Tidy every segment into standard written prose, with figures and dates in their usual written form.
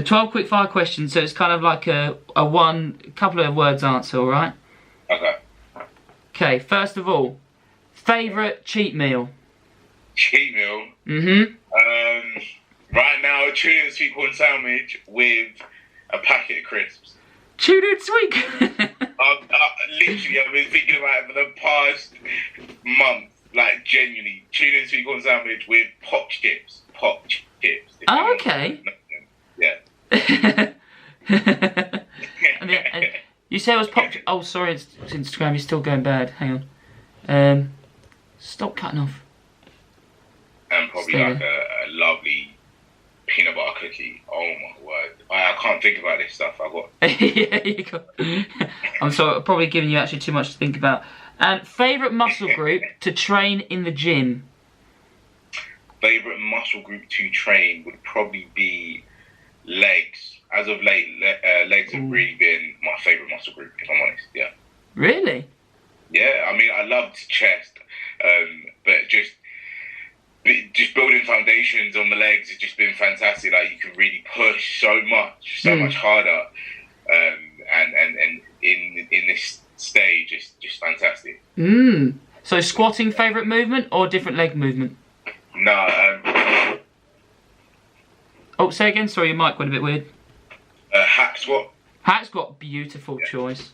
12 quick fire questions, so it's kind of like a couple of words answer, alright? Okay. Okay, first of all, favourite cheat meal? Cheat meal? Mm-hmm. Right now, tuna and sweet corn sandwich with a packet of crisps. Tuna and sweet Literally, I've been thinking about it for the past month. Like, genuinely, tuna and sweet corn sandwich with pop chips. Pop chips. Oh, okay. Yeah. And you say it was pop. Oh, sorry, it's Instagram is still going bad. Hang on. Stop cutting off. And probably Stay like a lovely peanut butter cookie. Oh my word! I can't think about this stuff. I got. Yeah, you got. I'm sorry, I'm probably giving you actually too much to think about. And favourite muscle group to train in the gym? Favourite muscle group to train would probably be legs. As of late, legs have really been my favourite muscle group, if I'm honest, yeah. Really? Yeah, I mean, I loved chest, but just building foundations on the legs has just been fantastic. Like, you can really push so much harder, and in this stage, it's just fantastic. So squatting favourite movement or different leg movement? No. Oh, say again. Sorry, your mic went a bit weird. Hack squat. Hack squat, beautiful choice.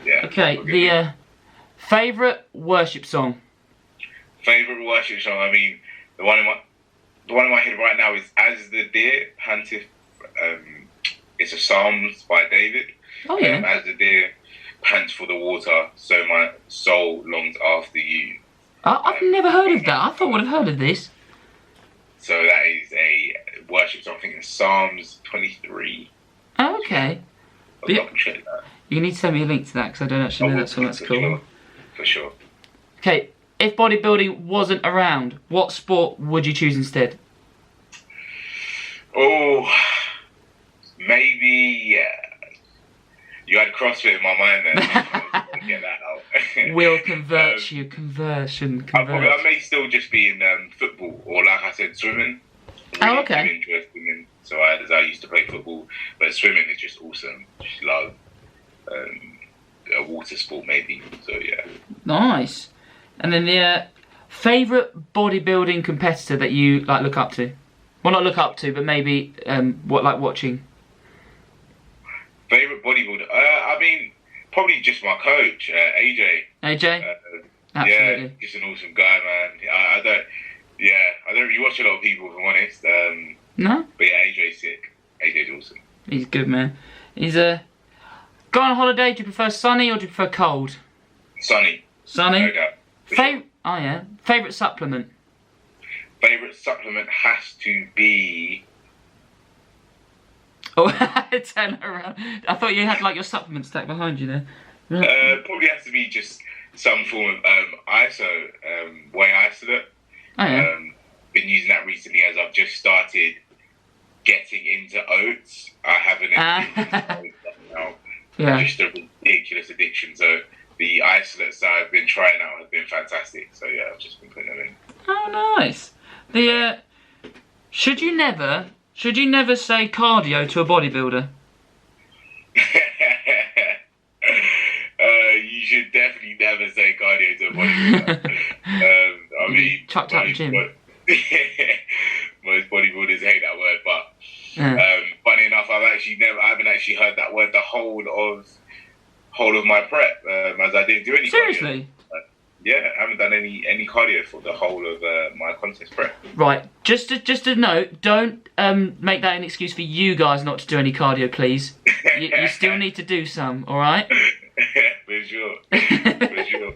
Yeah. Okay, the favourite worship song. Favourite worship song. I mean, the one in my head right now is "As the Deer Panteth." It's a Psalms by David. Oh yeah. As the deer pants for the water, so my soul longs after you. I've never heard of that. I thought I would have heard of this. So that is a worship song. I think it's Psalms 23. Oh, okay. I'll double check that. You need to send me a link to that because I don't actually know that song. That's cool. Sure. For sure. Okay, if bodybuilding wasn't around, what sport would you choose instead? Oh, maybe. You had CrossFit in my mind then. Get that out. We'll convert you. Conversion. I may still just be in football or, like I said, swimming. Oh, okay. Really interesting. And so I used to play football, but swimming is just awesome. Just love a water sport maybe. So yeah. Nice. And then the favourite bodybuilding competitor that you like look up to? Well, not look up to, but maybe watching. Favourite bodybuilder? I mean, probably just my coach, AJ. AJ? Absolutely. Yeah, just an awesome guy, man. I don't really watch a lot of people, if I'm honest. No? But yeah, AJ's sick. AJ's awesome. He's good, man. He's go on holiday, do you prefer sunny or do you prefer cold? Sunny. Sunny? No doubt. Oh yeah. Favourite supplement? Favourite supplement has to be... Oh, turn around. I thought you had like your supplement stack behind you there. Probably has to be just some form of ISO, whey isolate. Oh yeah. Been using that recently as I've just started getting into oats. I haven't now. Yeah. Just a ridiculous addiction. So the isolates that I've been trying out have been fantastic. So yeah, I've just been putting them in. Oh, nice. The should you never say cardio to a bodybuilder? You should definitely never say cardio to a bodybuilder. I mean, chucked out the gym. Most bodybuilders hate that word, but funny enough, I haven't actually heard that word the whole of my prep, as I didn't do any Seriously? cardio. Yeah, I haven't done any cardio for the whole of my contest prep. Right, just a note, don't make that an excuse for you guys not to do any cardio, please. You still need to do some, alright? For sure. For sure.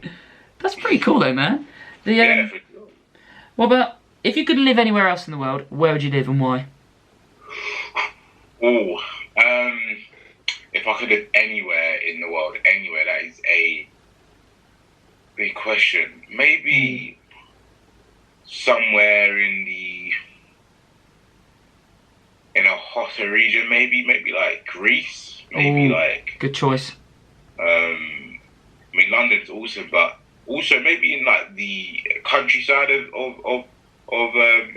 That's pretty cool though, man. Yeah, for sure. What about, if you could live anywhere else in the world, where would you live and why? Oh, if I could live anywhere in the world, that is a big question. Maybe somewhere in a hotter region, maybe like Greece, like. Good choice. I mean, London's awesome, but also maybe in like the countryside of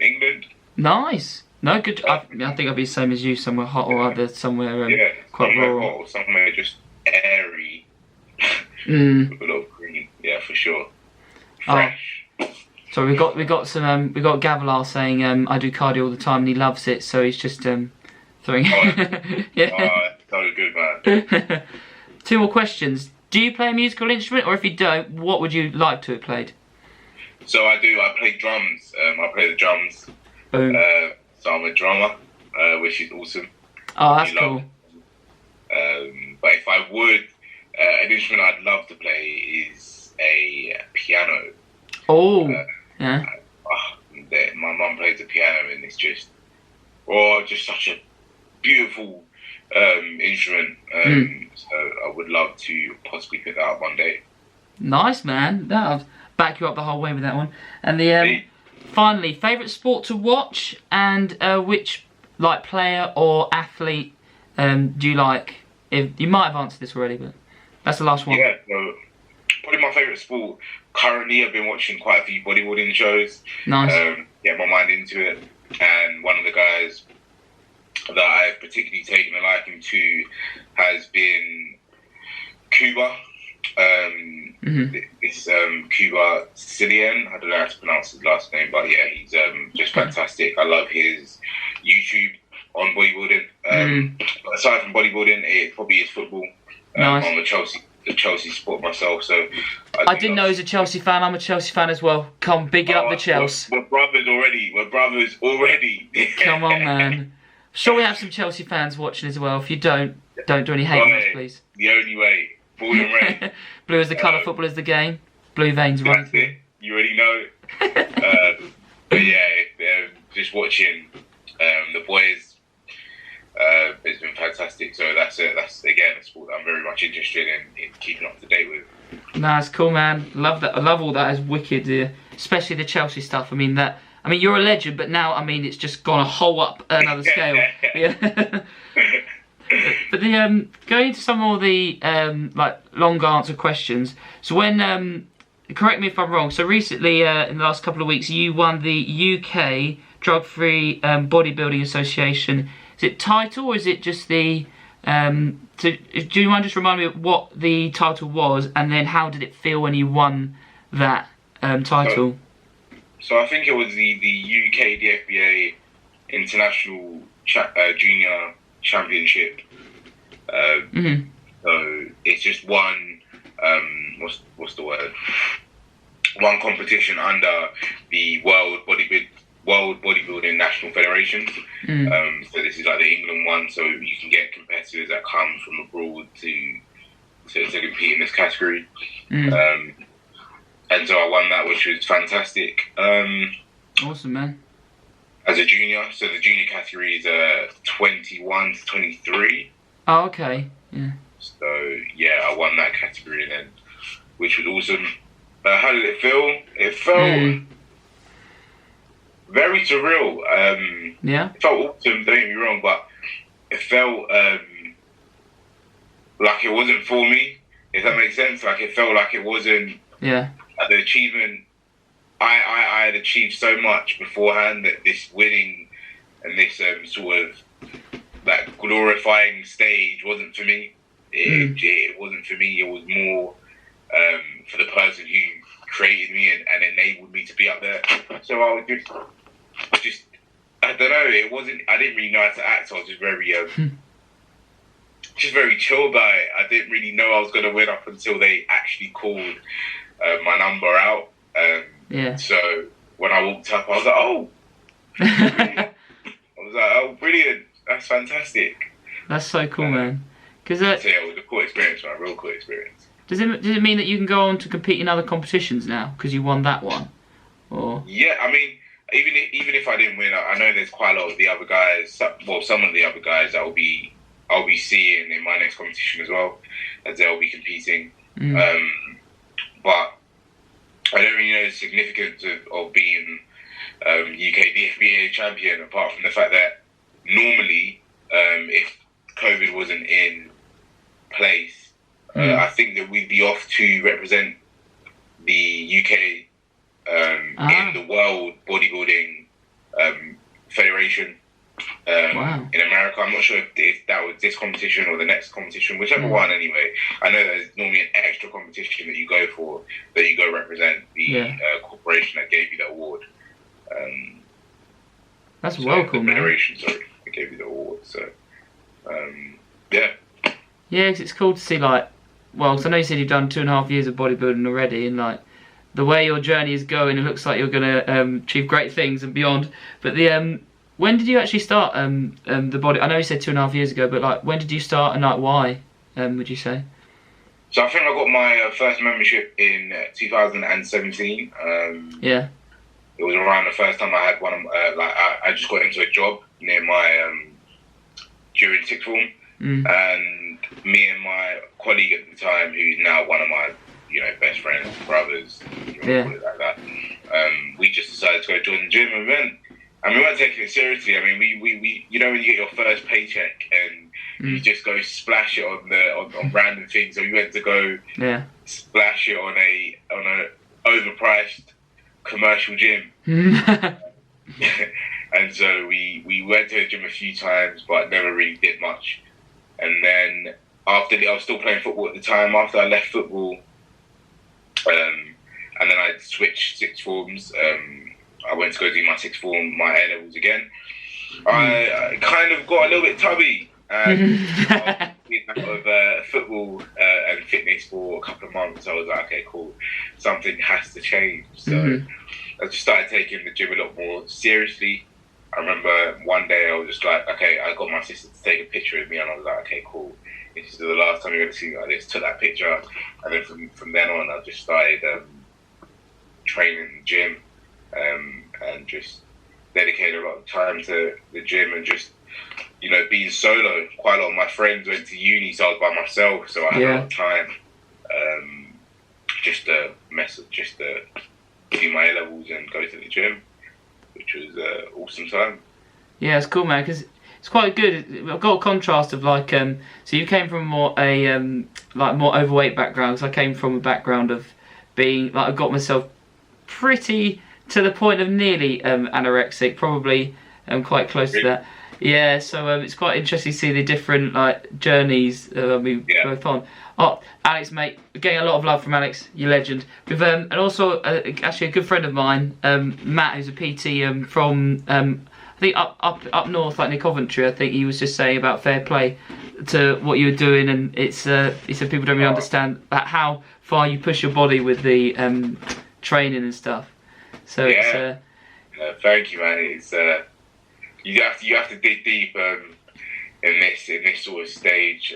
England. Nice. No, good. I think I'd be the same as you, somewhere hot or either somewhere quite somewhere rural. hot or somewhere just airy with a lot of green. Yeah, for sure. Fresh. So we got Gavilar saying I do cardio all the time and he loves it, so he's just throwing. Yeah. So good, man. 2 more questions. Do you play a musical instrument, or if you don't, what would you like to have played? So I do. I play drums. I play the drums. Boom. So I'm a drummer, which is awesome. Oh, that's cool. But if I would, an instrument I'd love to play is a piano. Oh, yeah. My mum plays the piano, and it's just such a beautiful instrument. So I would love to possibly pick that up one day. Nice, man. I'll back you up the whole way with that one. And the finally, favourite sport to watch, and which player or athlete do you like? If you might have answered this already, but that's the last one. Yeah, so probably my favourite sport currently. I've been watching quite a few bodybuilding shows. Nice. Get my mind into it, and one of the guys that I've particularly taken a liking to has been Cuba. It's Cuba Cillian. I don't know how to pronounce his last name, but yeah, he's just fantastic. I love his YouTube on bodybuilding. Aside from bodybuilding, it probably is football. Nice. I'm a Chelsea support myself, so I didn't know he was a Chelsea fan. I'm a Chelsea fan as well. Come, big it up the Chelsea. We're brothers already. Come on, man. Sure, we have some Chelsea fans watching as well. If you don't do any hate comments, please. The only way. Born and raised. Blue is the colour, football is the game. Blue veins running through. It. You already know. But yeah, just watching the boys, it's been fantastic. So that's again a sport that I'm very much interested in keeping up to date with. Nah, it's cool, man. Love that. I love all that. It's wicked, especially the Chelsea stuff. I mean, you're a legend, but now, it's just gone a whole up another scale. Yeah. But going into some more of the long answer questions. So when correct me if I'm wrong. So recently, in the last couple of weeks, you won the UK Drug-Free Bodybuilding Association. Is it title, or is it just the? So do you mind just remind me of what the title was, and then how did it feel when you won that title? So I think it was the UKDFBA International Junior Championship. So it's just one. What's the word? One competition under the World Bodybuilding National Federation. So this is like the England one. So you can get competitors that come from abroad to compete in this category. And so I won that, which was fantastic. Awesome, man. As a junior, so the junior category is 21 to 23. Oh, okay. Yeah. So yeah, I won that category then, which was awesome. How did it feel? It felt very surreal. Yeah. It felt awesome. Don't get me wrong, but it felt like it wasn't for me. If that makes sense, like it felt like it wasn't. Yeah. The achievement. I had achieved so much beforehand that this winning and this sort of that glorifying stage wasn't for me. It wasn't for me. It was more for the person who created me and enabled me to be up there. So I was just I don't know. It wasn't. I didn't really know how to act. So I was just very just very chill about it. I didn't really know I was going to win up until they actually called my number out. Yeah. So when I walked up, I was like, oh. Brilliant. That's fantastic. That's so cool, man. Because so yeah, it was a cool experience, man. A real cool experience. Does it mean that you can go on to compete in other competitions now because you won that one? Or yeah, I mean, even if I didn't win, I know there's quite a lot of the other guys. Well, some of the other guys that I'll be seeing in my next competition as well, as they'll be competing. But I don't really know the significance of being UKDFBA champion, apart from the fact that normally, if COVID wasn't in place, I think that we'd be off to represent the UK in the World Bodybuilding Federation. Wow. In America. I'm not sure if that was this competition or the next competition, whichever one anyway. I know there's normally an extra competition that you go for, that you go represent the corporation that gave you the award. That's well cool, man. Federation, sorry, that gave you the award. So, yeah. Yeah, 'cause it's cool to see, like, well, because I know you said you've done 2.5 years of bodybuilding already, and like the way your journey is going, it looks like you're gonna achieve great things and beyond. But the when did you actually start the body? I know you said 2.5 years ago, but like when did you start and like why? Would you say? So I think I got my first membership in 2017. Yeah. It was around the first time I had one of I just got into a job near my during sixth form, and me and my colleague at the time, who's now one of my best friends, brothers, if you want to call it like that, we just decided to go join the gym and we weren't taking it seriously. I mean, we when you get your first paycheck and you just go splash it on random things. So we went to go splash it on a overpriced commercial gym. And so we went to the gym a few times, but never really did much. And then I was still playing football at the time. After I left football, and then I switched sixth forms. I went to go do my sixth form, my A levels again. I kind of got a little bit tubby, and of football and fitness for a couple of months. I was like, okay, cool, something has to change. So I just started taking the gym a lot more seriously. I remember one day I was just like, okay, I got my sister to take a picture of me, and I was like, okay, cool, this is the last time you're going to see me like this. Took that picture, and then from then on, I just started training in the gym, and just dedicated a lot of time to the gym, and just being solo. Quite a lot of my friends went to uni, so I was by myself, so I had a lot of time just to do my A levels and go to the gym, which was awesome time. Yeah, it's cool, man, because it's quite good. I've got a contrast of like, so you came from more overweight background, because I came from a background of being like, I got myself pretty to the point of nearly anorexic, probably quite close to that. Yeah, so it's quite interesting to see the different like journeys we both on. Oh, Alex, mate, getting a lot of love from Alex, you legend. With and also actually a good friend of mine, Matt, who's a PT from I think up north, like near Coventry. I think he was just saying about fair play to what you were doing, and it's he said people don't really understand how far you push your body with the training and stuff. So it's thank you, man. It's you have to dig deep in this sort of stage,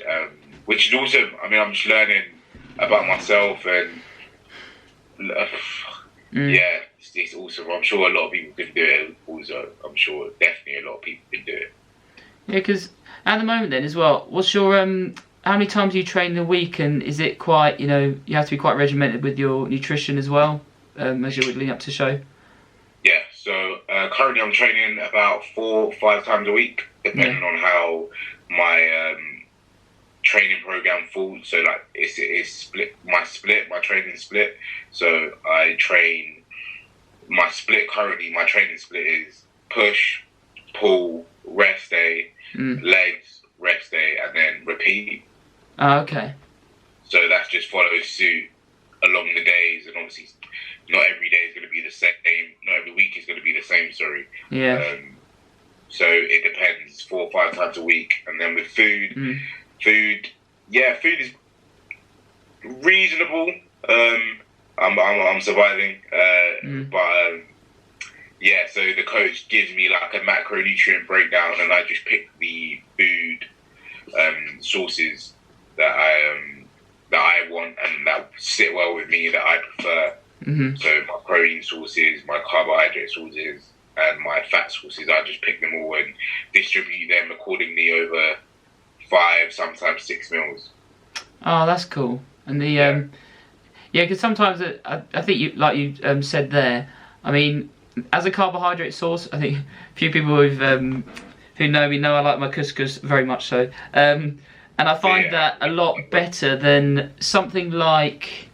which is also, I mean, I'm just learning about myself, and it's awesome. I'm sure a lot of people can do it. Also, I'm sure definitely a lot of people can do it. Yeah, because at the moment then as well, what's your how many times do you train in a week, and is it quite, you have to be quite regimented with your nutrition as well, as you're leading up to show? Yeah, so currently I'm training about 4 or 5 times a week, depending on how my training program falls. So like it's split. My training split. So I train my split currently. My training split is push, pull, rest day, legs, rest day, and then repeat. Oh, okay. So that just follows suit along the days, and obviously not every day is going to be the same. Not every week is going to be the same. Sorry. Yeah. So it depends. 4 or 5 times a week, and then with food, food is reasonable. I'm surviving, but so the coach gives me like a macronutrient breakdown, and I just pick the food sources that I want and that sit well with me, that I prefer. So my protein sources, my carbohydrate sources, and my fat sources, I just pick them all and distribute them accordingly over 5, sometimes 6 meals. Oh, that's cool. And the because sometimes I think you said there. I mean, as a carbohydrate source, I think a few people who know me know I like my couscous very much so. And I find that a lot better than something like,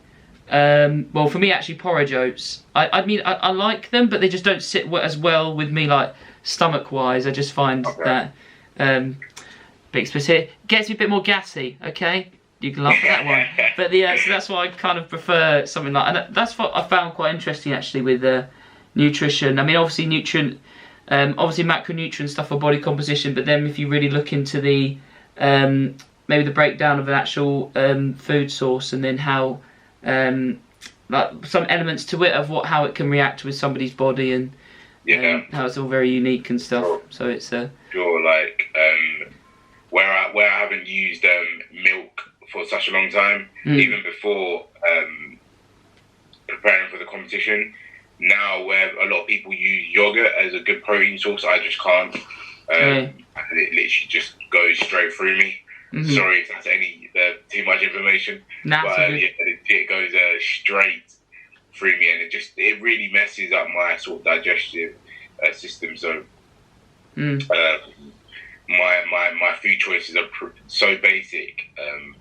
for me actually porridge oats. I mean, I like them, but they just don't sit as well with me like stomach wise, I just find that bit specific. Gets me a bit more gassy, okay? You can laugh at that one. But so that's why I kind of prefer something like, and that's what I found quite interesting actually with nutrition. I mean, obviously obviously macronutrient stuff for body composition, but then if you really look into the maybe the breakdown of an actual food source, and then how like some elements to it of how it can react with somebody's body, and how it's all very unique and stuff. So it's sure, like where I haven't used milk for such a long time, even before preparing for the competition. Now, where a lot of people use yogurt as a good protein source, I just can't. And it literally just goes straight through me. Sorry if that's too much information, but it goes straight through me, and it really messes up my sort of digestive system. So my food choices are so basic,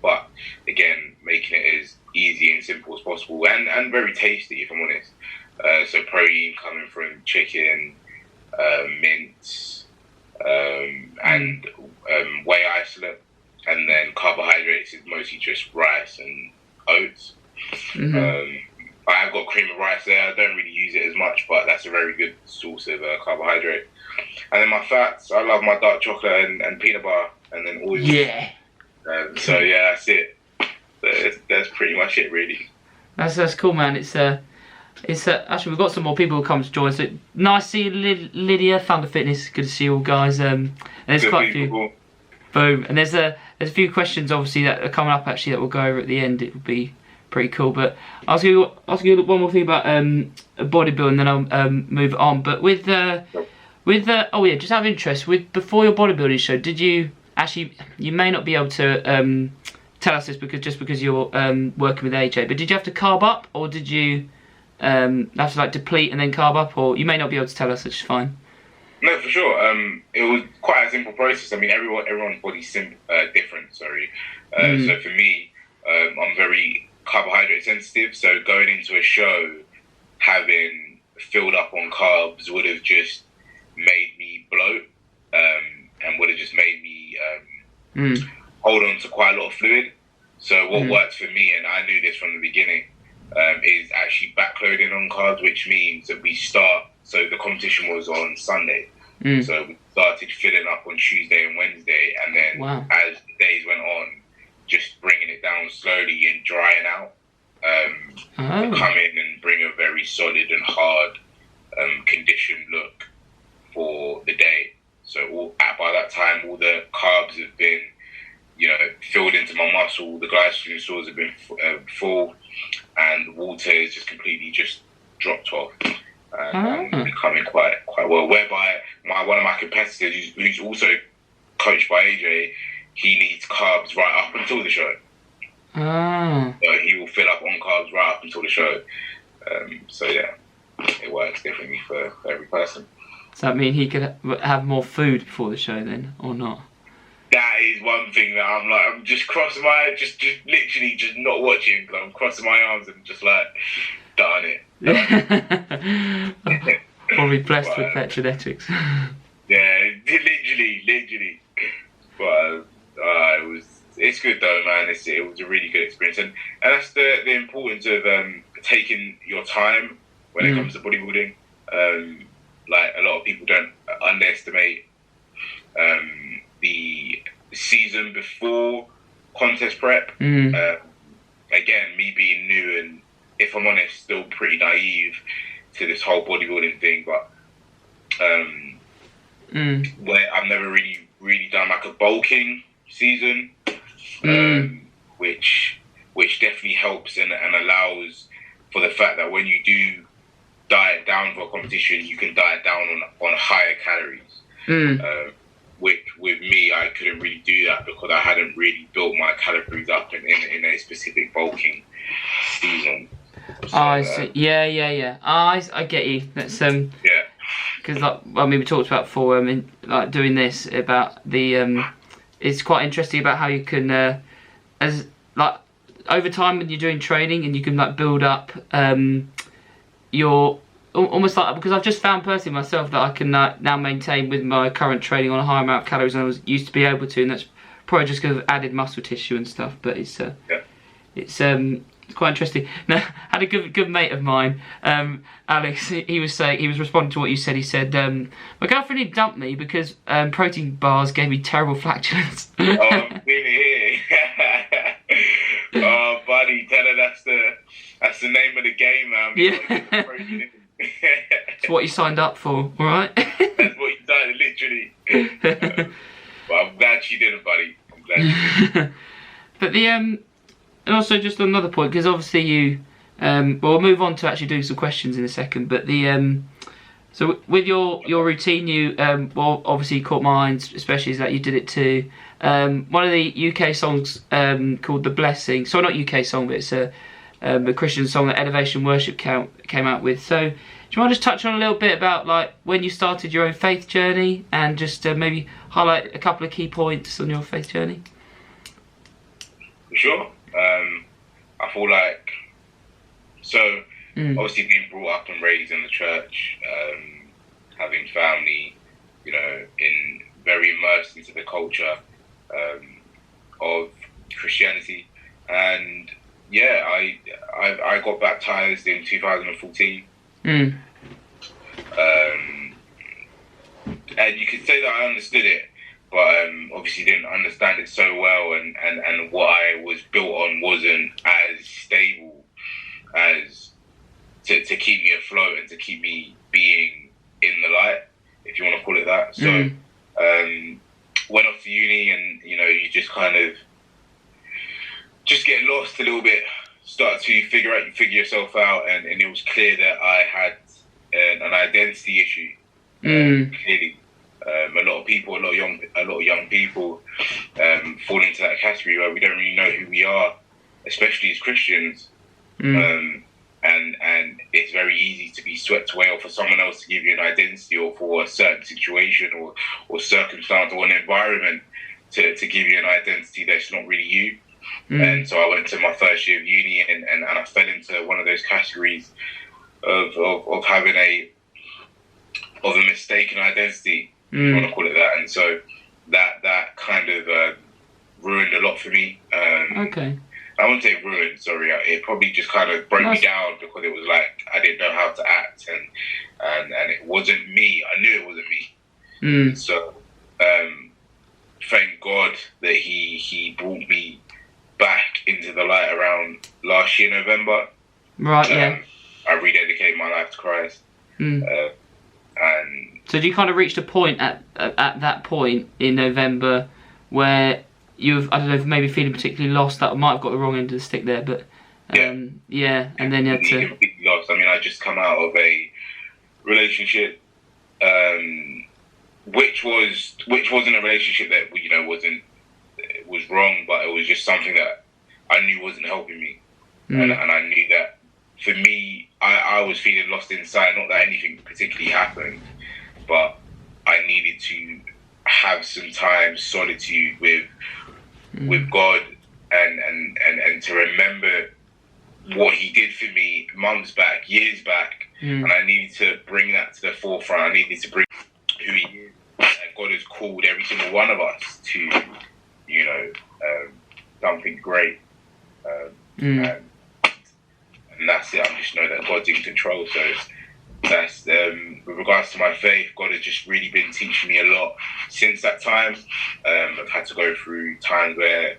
but again, making it as easy and simple as possible, and very tasty, if I'm honest. So protein coming from chicken, mince, and whey isolate, and then carbohydrates is mostly just rice and oats. I have got cream of rice there. I don't really use it as much, but that's a very good source of carbohydrate. And then my fats, I love my dark chocolate and peanut butter, and then oil. Yeah. So yeah, that's it. That's pretty much it, really. That's cool, man. It's actually, we've got some more people who come to join us. So nice to see you, Lydia, Thunder Fitness. Good to see you all, guys. There's good quite a few. Cool. Boom. And there's a few questions, obviously, that are coming up, actually, that we'll go over at the end. It would be pretty cool. But I'll ask you one more thing about bodybuilding, then I'll move on. But with oh yeah, just out of interest, before your bodybuilding show, did you actually, you may not be able to tell us this because you're working with AJ, but did you have to carb up, or did you have to like deplete and then carb up, or you may not be able to tell us, which is fine? No, for sure. It was quite a simple process. I mean, everyone's body's different. Sorry. So for me, I'm very carbohydrate sensitive. So going into a show, having filled up on carbs would have just made me bloat, and would have just made me hold on to quite a lot of fluid. So what worked for me, and I knew this from the beginning, is actually backloading on carbs, which means that we start. So the competition was on Sunday, so we started filling up on Tuesday and Wednesday, and then as the days went on, just bringing it down slowly and drying out, to come in and bring a very solid and hard conditioned look for the day. So by that time, all the carbs have been, filled into my muscle. The glycogen stores have been full, and water is just completely dropped off. And becoming quite well. Whereby one of my competitors, who's also coached by AJ, he needs carbs right up until the show. So he will fill up on carbs right up until the show. So yeah, it works differently for every person. Does that mean he could have more food before the show then, or not? That is one thing that I'm just crossing my, just literally just not watching, because I'm crossing my arms and just like, darn it. Probably blessed with pet genetics. Yeah, literally. But it's good though, man. It was a really good experience, and that's the importance of taking your time when it comes to bodybuilding. Like a lot of people don't underestimate the season before contest prep. Again, me being new and, if I'm honest, still pretty naive to this whole bodybuilding thing, but where I've never really done like a bulking season, which definitely helps and allows for the fact that when you do diet down for a competition, you can diet down on higher calories. Which with me, I couldn't really do that because I hadn't really built my calories up in a specific bulking season. So, I see. Yeah. I get you. That's because we talked about before. Like doing this about the it's quite interesting about how you can as like over time when you're doing training, and you can like build up your almost like, because I've just found personally myself that I can now maintain with my current training on a higher amount of calories than I was used to be able to, and that's probably just because of added muscle tissue and stuff. But it's quite interesting. Now, I had a good mate of mine, Alex. He was responding to what you said. He said, my girlfriend had dumped me because protein bars gave me terrible flatulence. Oh, really? Oh, buddy, tell her that's the name of the game, man. Yeah. It's what you signed up for, all right? That's what you signed, literally. But I'm glad she didn't, buddy. I'm glad she didn't. But and also just another point, because obviously you, well, we'll move on to actually doing some questions in a second. But so with your routine, you well, obviously caught my eye, especially is that you did it to one of the UK songs called "The Blessing." So not UK song, but it's a Christian song that Elevation Worship came out with. So do you want to just touch on a little bit about like when you started your own faith journey, and just maybe highlight a couple of key points on your faith journey? Sure. I feel like, so obviously being brought up and raised in the church, having family, you know, very immersed into the culture of Christianity, and yeah, I got baptized in 2014. And you could say that I understood it, but obviously didn't understand it so well, and what I was built on wasn't as stable as to keep me afloat and to keep me being in the light, if you want to call it that. So went off to uni, and you know, you just kind of just get lost a little bit, start to figure yourself out, and it was clear that I had an identity issue. Clearly. A lot of young people fall into that category where we don't really know who we are, especially as Christians. And it's very easy to be swept away, or for someone else to give you an identity, or for a certain situation or circumstance or an environment to give you an identity that's not really you. And so I went to my first year of uni, and I fell into one of those categories of having a mistaken identity, if you want to call it that. And so that kind of ruined a lot for me. Okay. I wouldn't say ruined, sorry. It probably just kind of broke me down, because it was like I didn't know how to act, and it wasn't me. I knew it wasn't me. So thank God that he brought me back into the light around last year, November. Right, yeah. I rededicated my life to Christ. And so you kind of reached a point at that point in November where you've, I don't know, maybe feeling particularly lost. That might have got the wrong end of the stick there, but yeah, and then you had to. Completely lost. I mean, I just come out of a relationship, which wasn't a relationship that, you know, was wrong, but it was just something that I knew wasn't helping me, and I knew that for me, I was feeling lost inside. Not that anything particularly happened, but I needed to have some time, solitude with God, and to remember what He did for me months back, years back, and I needed to bring that to the forefront. I needed to bring who He is, and God has called every single one of us to, you know, something great, and that's it. I just know that God's in control. So that's with regards to my faith, God has just really been teaching me a lot since that time. I've had to go through times where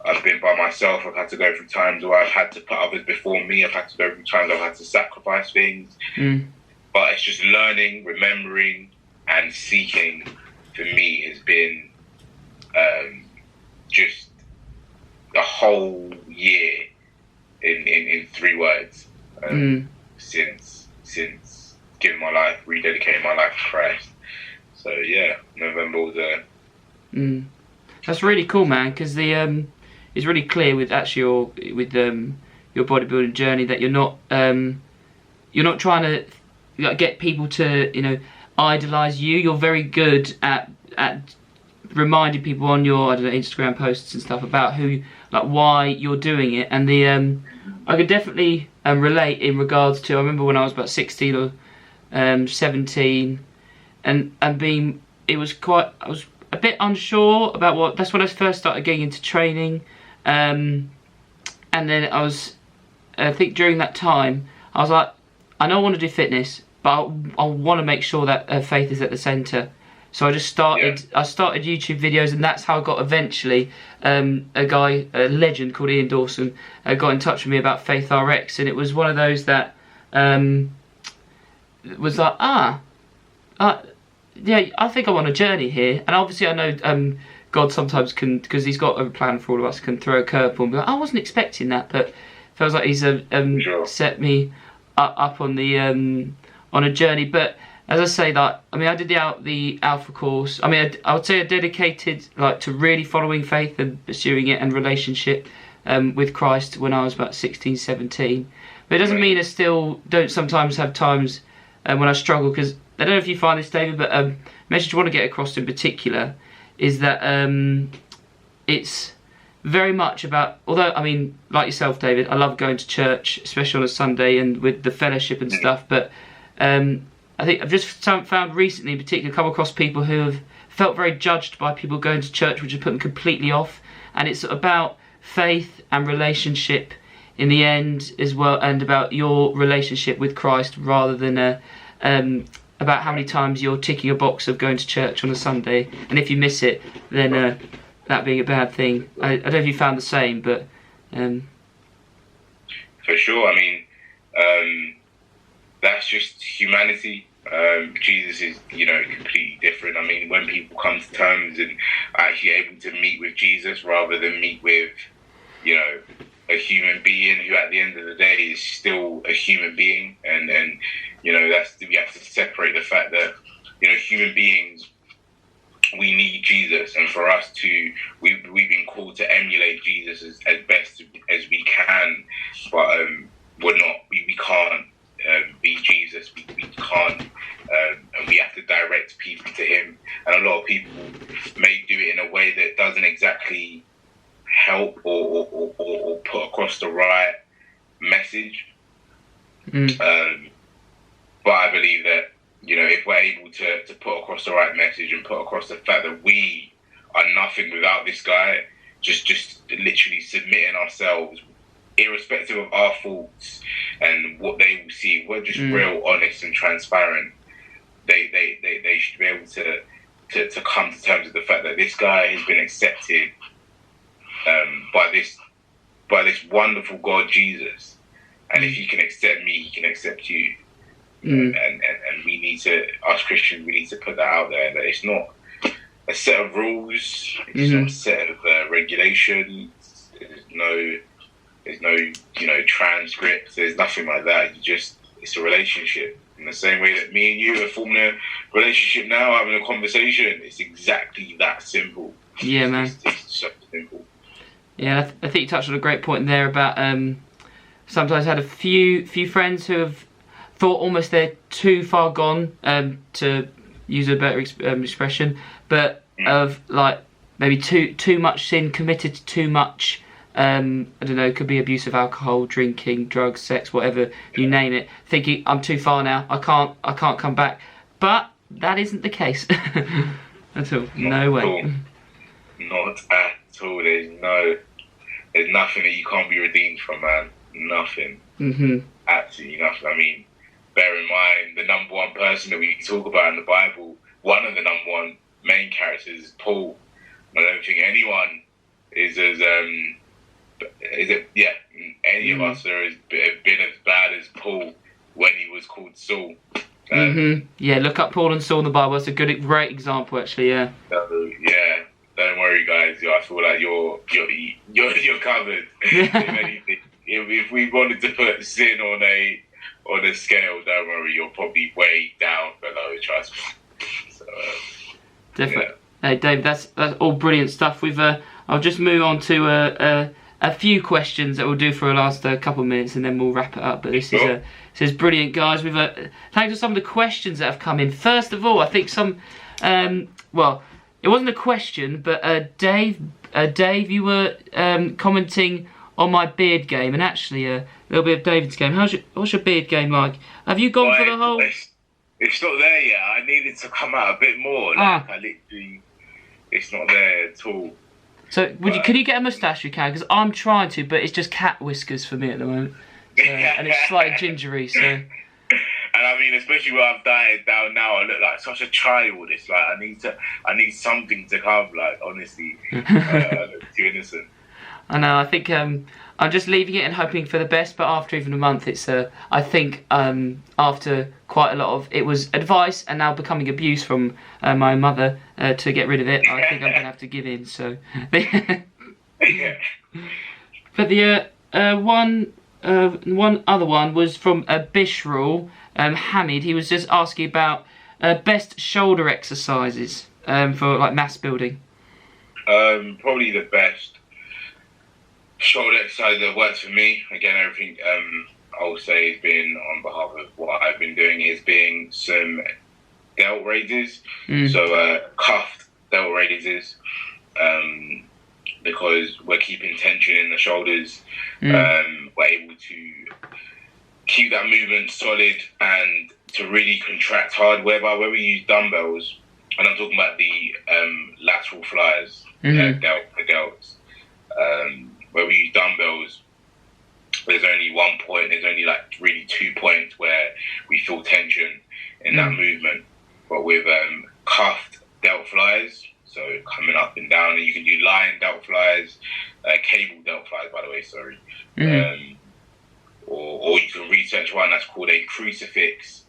I've been by myself. I've had to go through times where I've had to put others before me. I've had to go through times I've had to sacrifice things. But it's just learning, remembering, and seeking for me has been just the whole year in 3 words, since giving my life, rededicating my life to Christ. So yeah, November was That's really cool, man, because it's really clear with actually your bodybuilding journey that you're not trying to, like, get people to, you know, idolize you. You're very good at reminding people on your, I don't know, Instagram posts and stuff about who, like, why you're doing it. And I could definitely relate in regards to, I remember when I was about 16 or 17, and being, I was a bit unsure about what, that's when I first started getting into training, and then I think during that time, I was like, I know I want to do fitness, but I want to make sure that faith is at the centre. So I just started, I started YouTube videos, and that's how I got eventually, a legend called Ian Dawson got in touch with me about Faith RX, and it was one of those that was like, yeah, I think I'm on a journey here. And obviously I know God sometimes can, because he's got a plan for all of us, can throw a curveball and be like, I wasn't expecting that, but feels like he's set me up on the on a journey. But as I say, that, I mean, I did the Alpha course. I mean, I would say I dedicated like to really following faith and pursuing it and relationship with Christ when I was about 16, 17. But it doesn't mean I still don't sometimes have times when I struggle, because I don't know if you find this, David, but message I want to get across in particular is that it's very much about, although, I mean, like yourself, David, I love going to church, especially on a Sunday and with the fellowship and stuff, but I think I've just found recently in particular, come across people who have felt very judged by people going to church, which has put them completely off. And it's about faith and relationship in the end as well, and about your relationship with Christ, rather than about how many times you're ticking a box of going to church on a Sunday, and if you miss it, then that being a bad thing. I don't know if you found the same, but for sure. I mean, that's just humanity. Jesus is, completely different. I mean, when people come to terms and are actually able to meet with Jesus rather than meet with, a human being who at the end of the day is still a human being, and that's, we have to separate the fact that, human beings, we need Jesus, and for us to, we've been called to emulate Jesus as best as we can, but we can't be Jesus. We can't, and we have to direct people to him. And a lot of people may do it in a way that doesn't exactly help or put across the right message. But I believe that, if we're able to put across the right message and put across the fact that we are nothing without this guy, just literally submitting ourselves, irrespective of our faults and what they will see, we're just real, honest and transparent. They should be able to come to terms with the fact that this guy has been accepted by this wonderful God, Jesus, and if he can accept me, he can accept you. And we need to, us Christians, we need to put that out there, that it's not a set of rules, it's not a set of regulations, there's no transcripts, there's nothing like that. It's a relationship. In the same way that me and you are forming a relationship now, having a conversation, it's exactly that simple. Yeah, man. It's so simple. Yeah, I think you touched on a great point there about sometimes I had a few friends who have thought almost they're too far gone, to use a better expression, but of like maybe too much sin, committed to too much. I don't know, it could be abuse of alcohol, drinking, drugs, sex, whatever, you name it, thinking I'm too far now, I can't come back. But that isn't the case at all. No way. Not at all. There's nothing that you can't be redeemed from, man. Nothing. Absolutely nothing. I mean, bear in mind, the number one person that we talk about in the Bible, one of the number one main characters is Paul. I don't think anyone is as any of us have been as bad as Paul when he was called Saul. Yeah, look up Paul and Saul in the Bible. That's a great example, actually. Yeah. Yeah. Don't worry, guys. I feel like you're covered. If anything, if we wanted to put sin on a scale, don't worry, you're probably way down below. Trust me. So, definitely. Yeah. Hey, Dave, that's all brilliant stuff. I'll just move on to a few questions that we'll do for the last couple of minutes, and then we'll wrap it up. But this is brilliant, guys. Thanks for some of the questions that have come in. First of all, I think some, it wasn't a question, but Dave, you were commenting on my beard game, and actually a little bit of David's game. What's your beard game like? Have you gone for the whole? It's not there yet. I need it to come out a bit more. Like, it's not there at all. So can you get a moustache? You can, because I'm trying to, but it's just cat whiskers for me at the moment, and it's slightly gingery. So. And I mean, especially when I've dieted down now, I look like such a child. It's like I need something to come. Like, honestly, I look too innocent. I know. I think I'm just leaving it and hoping for the best. But after even a month, it's I think after quite a lot of it was advice and now becoming abuse from my mother to get rid of it. I think I'm gonna have to give in. So. Yeah. But the one other one was from Bishrul Hamid. He was just asking about best shoulder exercises for like mass building. Probably the best shoulder exercise that works for me. Again, everything I will say has been on behalf of what I've been doing is being some delt raises. So cuffed delt raises. Because we're keeping tension in the shoulders, we're able to keep that movement solid and to really contract hard. Whereby where we use dumbbells, and I'm talking about the lateral flyers, delts, where we use dumbbells, there's only one point, there's only like really 2 points where we feel tension in that movement. But with cuffed delt flyers, so coming up and down, and you can do line delt flies, cable delt flies, by the way, sorry. Or you can research one that's called a crucifix.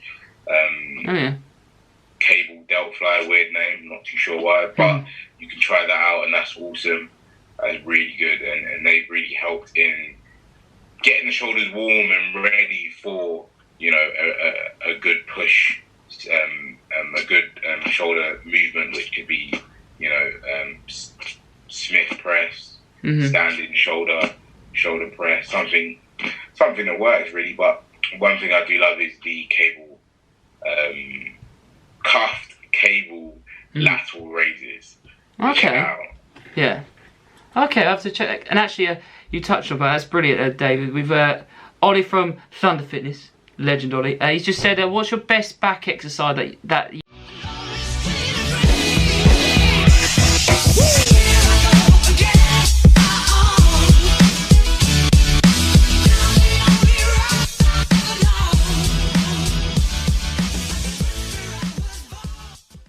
Cable delt fly, weird name, not too sure why, but you can try that out, and that's awesome. That's really good, and they've really helped in getting the shoulders warm and ready for, you know, a good push, a good shoulder movement, which could be, you know, Smith press, standing shoulder press, something that works really. But one thing I do love is the cable, cuffed cable lateral raises. Okay. Yeah. Okay, I have to check. And actually, you touched on that. That's brilliant, David. We've Ollie from Thunder Fitness, legend Ollie. He's just said, "What's your best back exercise that